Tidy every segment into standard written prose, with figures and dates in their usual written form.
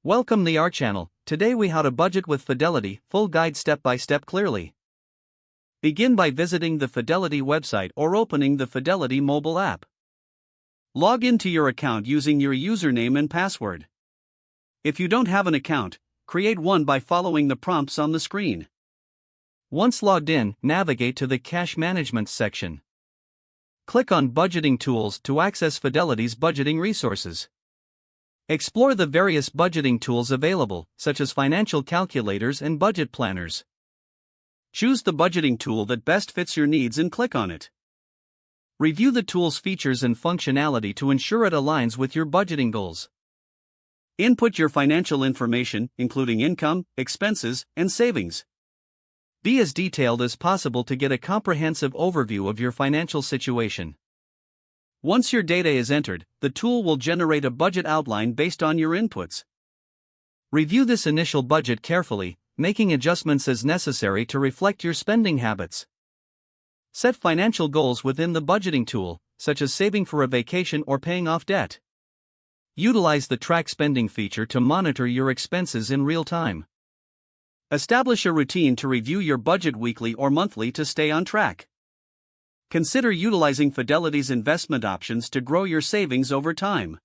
Welcome to our channel. Today we how to budget with Fidelity, full guide step by step clearly. Begin by visiting the Fidelity website or opening the Fidelity mobile app. Log into your account using your username and password. If you don't have an account, create one by following the prompts on the screen. Once logged in, navigate to the Cash Management section. Click on Budgeting Tools to access Fidelity's budgeting resources. Explore the various budgeting tools available, such as financial calculators and budget planners. Choose the budgeting tool that best fits your needs and click on it. Review the tool's features and functionality to ensure it aligns with your budgeting goals. Input your financial information, including income, expenses, and savings. Be as detailed as possible to get a comprehensive overview of your financial situation. Once your data is entered, the tool will generate a budget outline based on your inputs. Review this initial budget carefully, making adjustments as necessary to reflect your spending habits. Set financial goals within the budgeting tool, such as saving for a vacation or paying off debt. Utilize the Track Spending feature to monitor your expenses in real time. Establish a routine to review your budget weekly or monthly to stay on track. Consider utilizing Fidelity's investment options to grow your savings over time.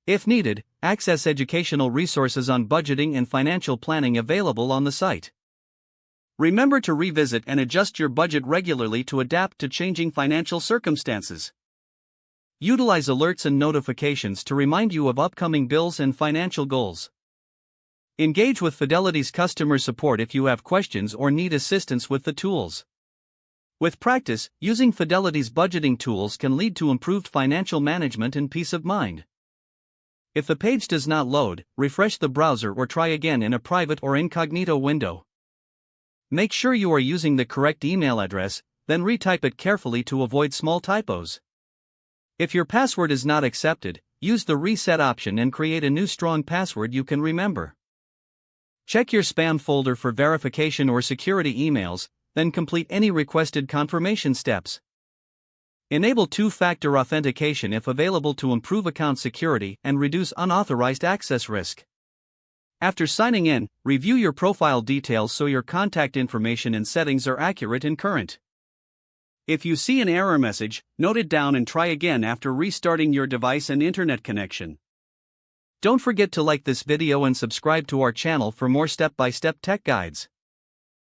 If needed, access educational resources on budgeting and financial planning available on the site. Remember to revisit and adjust your budget regularly to adapt to changing financial circumstances. Utilize alerts and notifications to remind you of upcoming bills and financial goals. Engage with Fidelity's customer support if you have questions or need assistance with the tools. With practice, using Fidelity's budgeting tools can lead to improved financial management and peace of mind. If the page does not load, refresh the browser or try again in a private or incognito window. Make sure you are using the correct email address, then retype it carefully to avoid small typos. If your password is not accepted, use the reset option and create a new strong password you can remember. Check your spam folder for verification or security emails, then complete any requested confirmation steps. Enable two-factor authentication if available to improve account security and reduce unauthorized access risk. After signing in, review your profile details so your contact information and settings are accurate and current. If you see an error message, note it down and try again after restarting your device and internet connection. Don't forget to like this video and subscribe to our channel for more step-by-step tech guides.